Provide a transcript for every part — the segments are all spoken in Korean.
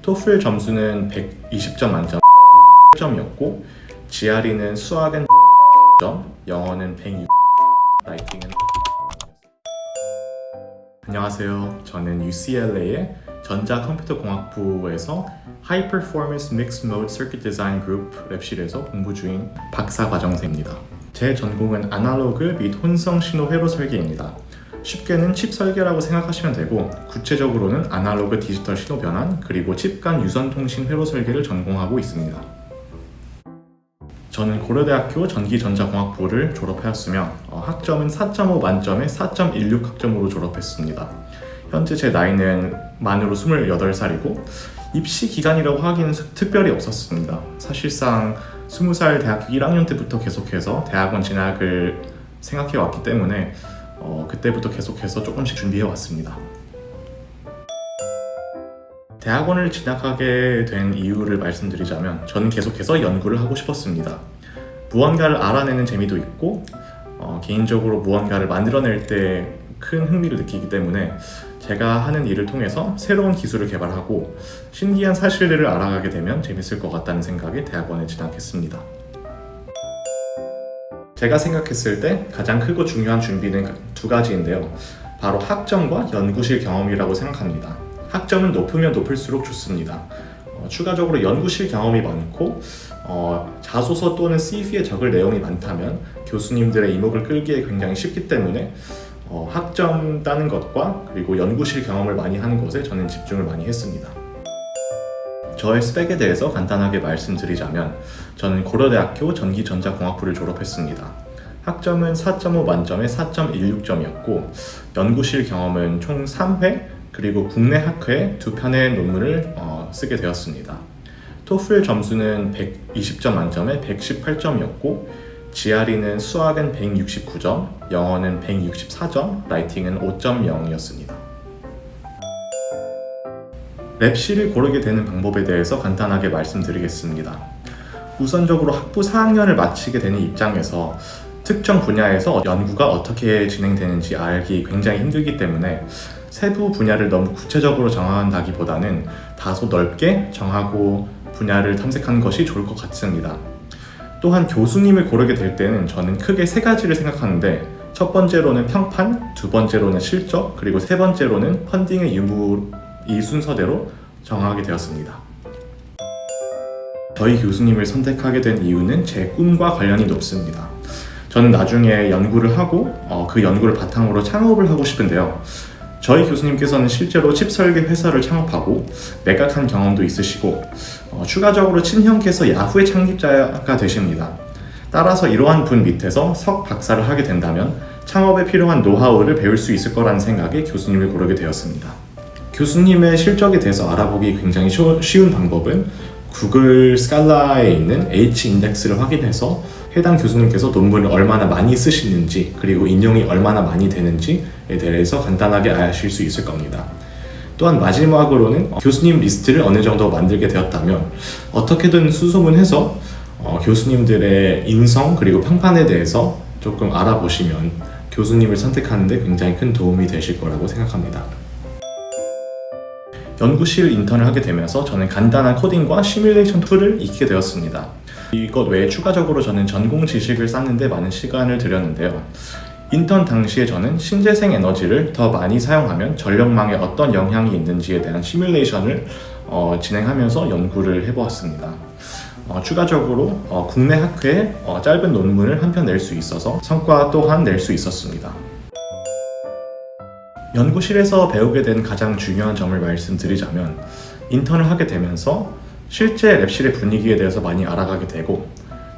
토플 점수는 120점 만점 점이었고 GRE는 수학은 점, 영어는 106, 라이팅은 안녕하세요. 저는 UCLA의 전자컴퓨터공학부에서 High Performance Mixed Mode Circuit Design Group 랩실에서 공부 중인 박사과정생입니다. 제 전공은 아날로그 및 혼성 신호 회로 설계입니다. 쉽게는 칩 설계라고 생각하시면 되고 구체적으로는 아날로그 디지털 신호 변환 그리고 칩 간 유선 통신 회로 설계를 전공하고 있습니다. 저는 고려대학교 전기전자공학부를 졸업하였으며 학점은 4.5 만점에 4.16 학점으로 졸업했습니다. 현재 제 나이는 만으로 28살이고 입시 기간이라고 하기는 특별히 없었습니다. 사실상 20살 대학교 1학년 때부터 계속해서 대학원 진학을 생각해 왔기 때문에 그때부터 계속해서 조금씩 준비해 왔습니다. 대학원을 진학하게 된 이유를 말씀드리자면 저는 계속해서 연구를 하고 싶었습니다. 무언가를 알아내는 재미도 있고 개인적으로 무언가를 만들어낼 때 큰 흥미를 느끼기 때문에 제가 하는 일을 통해서 새로운 기술을 개발하고 신기한 사실들을 알아가게 되면 재밌을 것 같다는 생각에 대학원에 진학했습니다. 제가 생각했을 때 가장 크고 중요한 준비는 두 가지인데요. 바로 학점과 연구실 경험이라고 생각합니다. 학점은 높으면 높을수록 좋습니다. 추가적으로 연구실 경험이 많고 자소서 또는 CV에 적을 내용이 많다면 교수님들의 이목을 끌기에 굉장히 쉽기 때문에 학점 따는 것과 그리고 연구실 경험을 많이 하는 것에 저는 집중을 많이 했습니다. 저의 스펙에 대해서 간단하게 말씀드리자면 저는 고려대학교 전기전자공학부를 졸업했습니다. 학점은 4.5 만점에 4.16점이었고 연구실 경험은 총 3회 그리고 국내 학회 2편의 논문을 쓰게 되었습니다. 토플 점수는 120점 만점에 118점이었고 GRE는 수학은 169점, 영어는 164점, 라이팅은 5.0이었습니다. 랩실을 고르게 되는 방법에 대해서 간단하게 말씀드리겠습니다. 우선적으로 학부 4학년을 마치게 되는 입장에서 특정 분야에서 연구가 어떻게 진행되는지 알기 굉장히 힘들기 때문에 세부 분야를 너무 구체적으로 정한다기보다는 다소 넓게 정하고 분야를 탐색하는 것이 좋을 것 같습니다. 또한 교수님을 고르게 될 때는 저는 크게 세 가지를 생각하는데 첫 번째로는 평판, 두 번째로는 실적, 그리고 세 번째로는 펀딩의 유무 이 순서대로 정하게 되었습니다. 저희 교수님을 선택하게 된 이유는 제 꿈과 관련이 높습니다. 저는 나중에 연구를 하고 그 연구를 바탕으로 창업을 하고 싶은데요. 저희 교수님께서는 실제로 칩 설계 회사를 창업하고 매각한 경험도 있으시고 추가적으로 친형께서 야후의 창립자가 되십니다. 따라서 이러한 분 밑에서 석 박사를 하게 된다면 창업에 필요한 노하우를 배울 수 있을 거라는 생각에 교수님을 고르게 되었습니다. 교수님의 실적에 대해서 알아보기 굉장히 쉬운 방법은 구글 스칼라에 있는 H-인덱스를 확인해서 해당 교수님께서 논문을 얼마나 많이 쓰시는지 그리고 인용이 얼마나 많이 되는지에 대해서 간단하게 아실 수 있을 겁니다. 또한 마지막으로는 교수님 리스트를 어느 정도 만들게 되었다면 어떻게든 수소문해서 교수님들의 인성 그리고 평판에 대해서 조금 알아보시면 교수님을 선택하는 데 굉장히 큰 도움이 되실 거라고 생각합니다. 연구실 인턴을 하게 되면서 저는 간단한 코딩과 시뮬레이션 툴을 익히게 되었습니다. 이것 외에 추가적으로 저는 전공 지식을 쌓는 데 많은 시간을 들였는데요. 인턴 당시에 저는 신재생 에너지를 더 많이 사용하면 전력망에 어떤 영향이 있는지에 대한 시뮬레이션을 진행하면서 연구를 해보았습니다. 추가적으로 국내 학회에 짧은 논문을 한 편 낼 수 있어서 성과 또한 낼 수 있었습니다. 연구실에서 배우게 된 가장 중요한 점을 말씀드리자면 인턴을 하게 되면서 실제 랩실의 분위기에 대해서 많이 알아가게 되고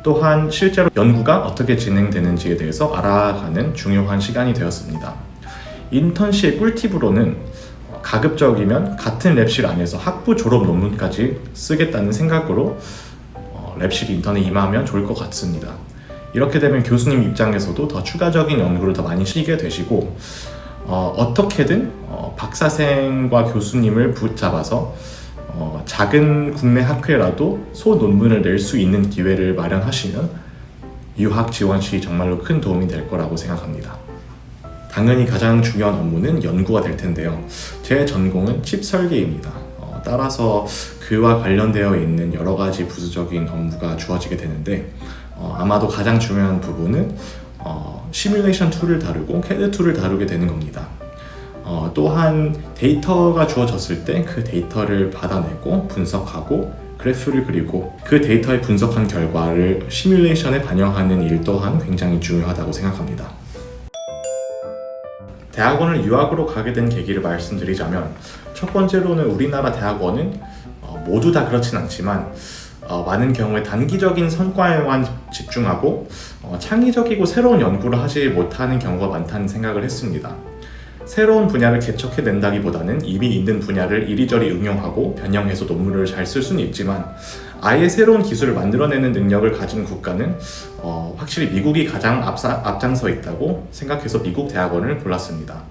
또한 실제로 연구가 어떻게 진행되는지에 대해서 알아가는 중요한 시간이 되었습니다. 인턴 시의 꿀팁으로는 가급적이면 같은 랩실 안에서 학부 졸업 논문까지 쓰겠다는 생각으로 랩실 인턴에 임하면 좋을 것 같습니다. 이렇게 되면 교수님 입장에서도 더 추가적인 연구를 더 많이 시게 되시고 어떻게든 박사생과 교수님을 붙잡아서 작은 국내 학회라도 소논문을 낼 수 있는 기회를 마련하시면 유학 지원 시 정말로 큰 도움이 될 거라고 생각합니다. 당연히 가장 중요한 업무는 연구가 될 텐데요. 제 전공은 칩 설계입니다. 따라서 그와 관련되어 있는 여러 가지 부수적인 업무가 주어지게 되는데 아마도 가장 중요한 부분은 시뮬레이션 툴을 다루고 CAD 툴을 다루게 되는 겁니다. 또한 데이터가 주어졌을 때 그 데이터를 받아내고 분석하고 그래프를 그리고 그 데이터에 분석한 결과를 시뮬레이션에 반영하는 일 또한 굉장히 중요하다고 생각합니다. 대학원을 유학으로 가게 된 계기를 말씀드리자면 첫 번째로는 우리나라 대학원은 모두 다 그렇진 않지만 많은 경우에 단기적인 성과에만 집중하고 창의적이고 새로운 연구를 하지 못하는 경우가 많다는 생각을 했습니다. 새로운 분야를 개척해낸다기보다는 이미 있는 분야를 이리저리 응용하고 변형해서 논문을 잘 쓸 수는 있지만 아예 새로운 기술을 만들어내는 능력을 가진 국가는 확실히 미국이 가장 앞장서 있다고 생각해서 미국 대학원을 골랐습니다.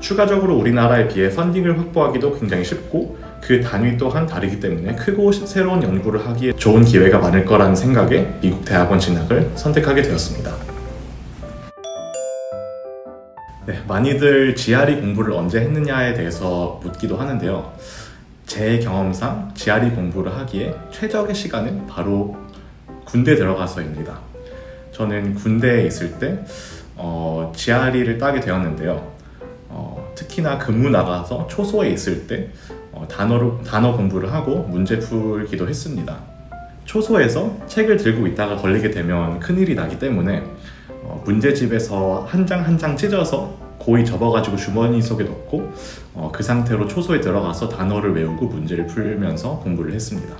추가적으로 우리나라에 비해 펀딩을 확보하기도 굉장히 쉽고 그 단위 또한 다르기 때문에 크고 새로운 연구를 하기에 좋은 기회가 많을 거라는 생각에 미국 대학원 진학을 선택하게 되었습니다. 네, 많이들 GRE 공부를 언제 했느냐에 대해서 묻기도 하는데요. 제 경험상 GRE 공부를 하기에 최적의 시간은 바로 군대 들어가서입니다. 저는 군대에 있을 때 GRE를 따게 되었는데요. 특히나 근무 나가서 초소에 있을 때 단어 공부를 하고 문제 풀기도 했습니다. 초소에서 책을 들고 있다가 걸리게 되면 큰일이 나기 때문에 문제집에서 한 장 한 장 찢어서 고이 접어가지고 주머니 속에 넣고 그 상태로 초소에 들어가서 단어를 외우고 문제를 풀면서 공부를 했습니다.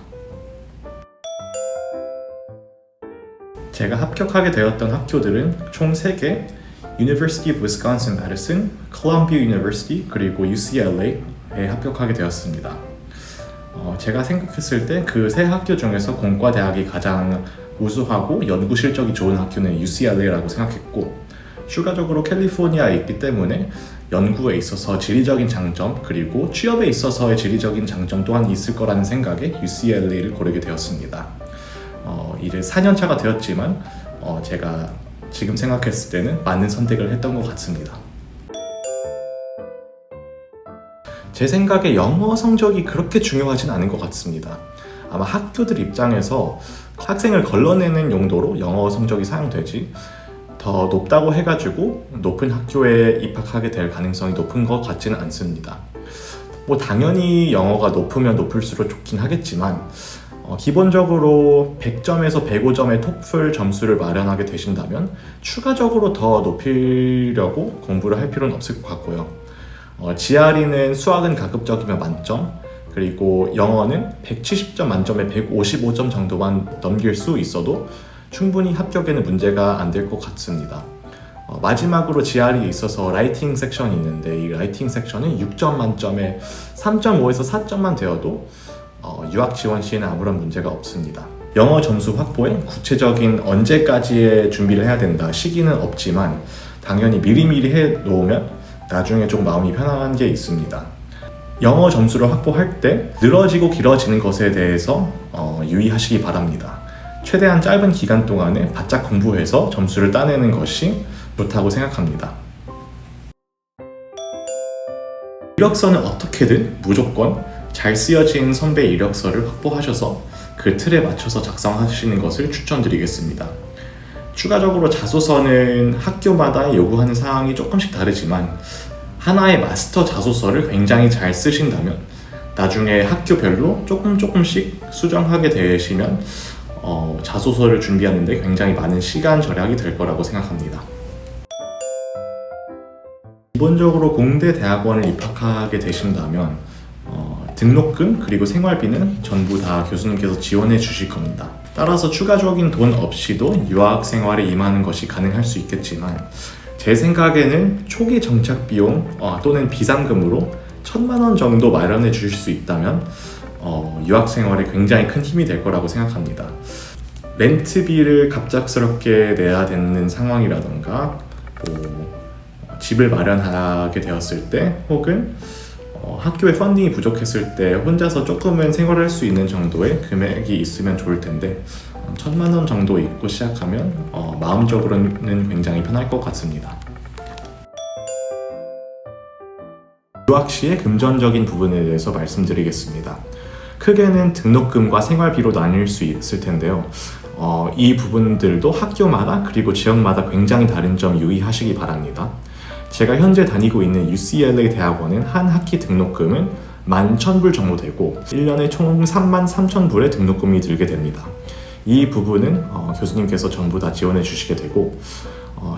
제가 합격하게 되었던 학교들은 총 3개, University of Wisconsin-Madison, Columbia University, 그리고 UCLA에 합격하게 되었습니다. 제가 생각했을 때 그 3 학교 중에서 공과대학이 가장 우수하고 연구 실적이 좋은 학교는 UCLA라고 생각했고 추가적으로 캘리포니아에 있기 때문에 연구에 있어서 지리적인 장점 그리고 취업에 있어서의 지리적인 장점 또한 있을 거라는 생각에 UCLA를 고르게 되었습니다. 이제 4년차가 되었지만 제가 지금 생각했을 때는 맞는 선택을 했던 것 같습니다. 제 생각에 영어 성적이 그렇게 중요하진 않은 것 같습니다. 아마 학교들 입장에서 학생을 걸러내는 용도로 영어 성적이 사용되지 더 높다고 해가지고 높은 학교에 입학하게 될 가능성이 높은 것 같지는 않습니다. 당연히 영어가 높으면 높을수록 좋긴 하겠지만 기본적으로 100점에서 105점의 토플 점수를 마련하게 되신다면 추가적으로 더 높이려고 공부를 할 필요는 없을 것 같고요. GRE는 수학은 가급적이면 만점, 그리고 영어는 170점 만점에 155점 정도만 넘길 수 있어도 충분히 합격에는 문제가 안 될 것 같습니다. 마지막으로 GRE에 있어서 라이팅 섹션이 있는데 이 라이팅 섹션은 6점 만점에 3.5에서 4점만 되어도 유학 지원 시에는 아무런 문제가 없습니다. 영어 점수 확보에 구체적인 언제까지의 준비를 해야 된다 시기는 없지만 당연히 미리미리 해 놓으면 나중에 좀 마음이 편안한 게 있습니다. 영어 점수를 확보할 때 늘어지고 길어지는 것에 대해서 유의하시기 바랍니다. 최대한 짧은 기간 동안에 바짝 공부해서 점수를 따내는 것이 좋다고 생각합니다. 이력서는 어떻게든 무조건 잘 쓰여진 선배 이력서를 확보하셔서 그 틀에 맞춰서 작성하시는 것을 추천드리겠습니다. 추가적으로 자소서는 학교마다 요구하는 사항이 조금씩 다르지만 하나의 마스터 자소서를 굉장히 잘 쓰신다면 나중에 학교별로 조금씩 수정하게 되시면 자소서를 준비하는데 굉장히 많은 시간 절약이 될 거라고 생각합니다. 기본적으로 공대 대학원을 입학하게 되신다면 등록금 그리고 생활비는 전부 다 교수님께서 지원해 주실 겁니다. 따라서 추가적인 돈 없이도 유학 생활에 임하는 것이 가능할 수 있겠지만 제 생각에는 초기 정착 비용 또는 비상금으로 1,000만 원 정도 마련해 주실 수 있다면 유학 생활에 굉장히 큰 힘이 될 거라고 생각합니다. 렌트비를 갑작스럽게 내야 되는 상황이라던가 집을 마련하게 되었을 때 혹은 학교에 펀딩이 부족했을 때 혼자서 조금은 생활할 수 있는 정도의 금액이 있으면 좋을 텐데 1,000만 원 정도 있고 시작하면 마음적으로는 굉장히 편할 것 같습니다. 유학 입학 시의 금전적인 부분에 대해서 말씀드리겠습니다. 크게는 등록금과 생활비로 나뉠 수 있을 텐데요. 이 부분들도 학교마다 그리고 지역마다 굉장히 다른 점 유의하시기 바랍니다. 제가 현재 다니고 있는 UCLA 대학원은 한 학기 등록금은 11,000불 정도 되고 1년에 총 33,000불의 등록금이 들게 됩니다. 이 부분은 교수님께서 전부 다 지원해 주시게 되고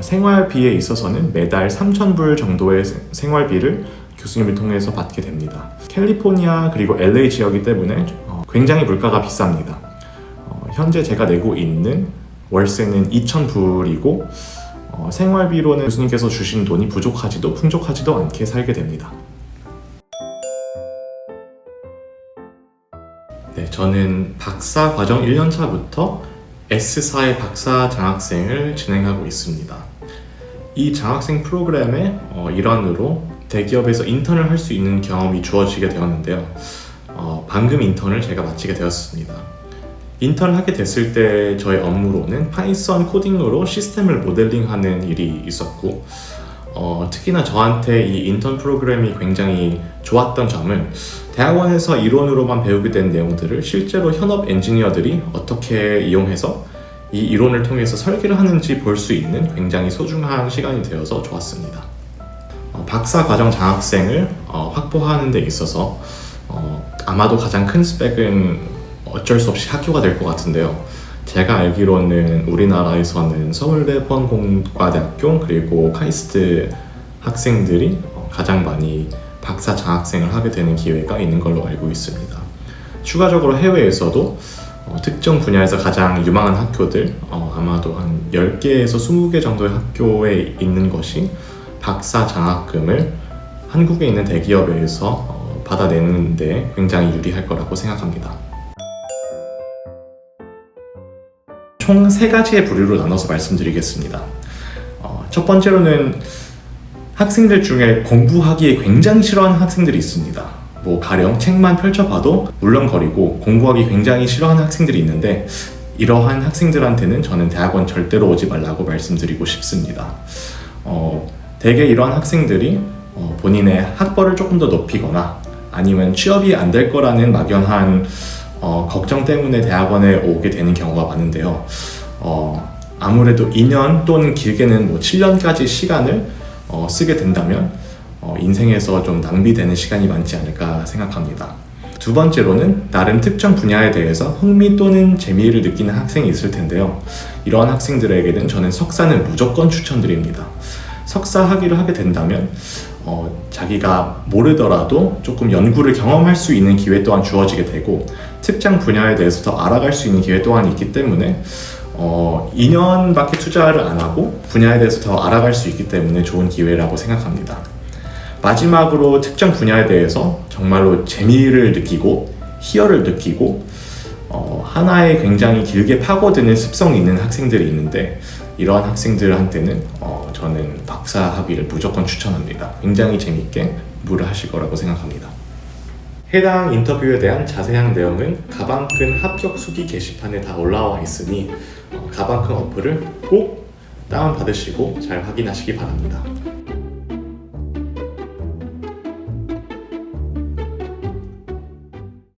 생활비에 있어서는 매달 3,000불 정도의 생활비를 교수님을 통해서 받게 됩니다. 캘리포니아 그리고 LA 지역이기 때문에 굉장히 물가가 비쌉니다. 현재 제가 내고 있는 월세는 2,000불이고 생활비로는 교수님께서 주신 돈이 부족하지도 풍족하지도 않게 살게 됩니다. 네, 저는 박사 과정 1년차부터 S사의 박사 장학생을 진행하고 있습니다. 이 장학생 프로그램의 일환으로 대기업에서 인턴을 할 수 있는 경험이 주어지게 되었는데요. 방금 인턴을 제가 마치게 되었습니다. 인턴을 하게 됐을 때 저의 업무로는 파이썬 코딩으로 시스템을 모델링하는 일이 있었고 특히나 저한테 이 인턴 프로그램이 굉장히 좋았던 점은 대학원에서 이론으로만 배우게 된 내용들을 실제로 현업 엔지니어들이 어떻게 이용해서 이 이론을 통해서 설계를 하는지 볼 수 있는 굉장히 소중한 시간이 되어서 좋았습니다. 박사 과정 장학생을 확보하는 데 있어서 아마도 가장 큰 스펙은 어쩔 수 없이 학교가 될 것 같은데요. 제가 알기로는 우리나라에서는 서울대 포항공과대학교 그리고 카이스트 학생들이 가장 많이 박사 장학생을 하게 되는 기회가 있는 걸로 알고 있습니다. 추가적으로 해외에서도 특정 분야에서 가장 유망한 학교들 아마도 한 10개에서 20개 정도의 학교에 있는 것이 박사 장학금을 한국에 있는 대기업에서 받아내는 데 굉장히 유리할 거라고 생각합니다. 총 3가지의 부류로 나눠서 말씀드리겠습니다. 첫 번째로는 학생들 중에 공부하기에 굉장히 싫어하는 학생들이 있습니다. 가령 책만 펼쳐봐도 물렁거리고 공부하기 굉장히 싫어하는 학생들이 있는데 이러한 학생들한테는 저는 대학원 절대로 오지 말라고 말씀드리고 싶습니다. 대개 이러한 학생들이 본인의 학벌을 조금 더 높이거나 아니면 취업이 안 될 거라는 막연한 걱정 때문에 대학원에 오게 되는 경우가 많은데요. 아무래도 2년 또는 길게는 7년까지 시간을 쓰게 된다면 인생에서 좀 낭비되는 시간이 많지 않을까 생각합니다. 두 번째로는 나름 특정 분야에 대해서 흥미 또는 재미를 느끼는 학생이 있을 텐데요. 이러한 학생들에게는 저는 석사는 무조건 추천드립니다. 석사 학위를 하게 된다면 자기가 모르더라도 조금 연구를 경험할 수 있는 기회 또한 주어지게 되고 특정 분야에 대해서 더 알아갈 수 있는 기회 또한 있기 때문에 2년밖에 투자를 안 하고 분야에 대해서 더 알아갈 수 있기 때문에 좋은 기회라고 생각합니다. 마지막으로 특정 분야에 대해서 정말로 재미를 느끼고 희열을 느끼고 하나에 굉장히 길게 파고드는 습성이 있는 학생들이 있는데 이러한 학생들한테는 저는 박사 학위를 무조건 추천합니다. 굉장히 재밌게 공부를 하실 거라고 생각합니다. 해당 인터뷰에 대한 자세한 내용은 가방끈 합격 수기 게시판에 다 올라와 있으니 가방끈 어플을 꼭 다운받으시고 잘 확인하시기 바랍니다.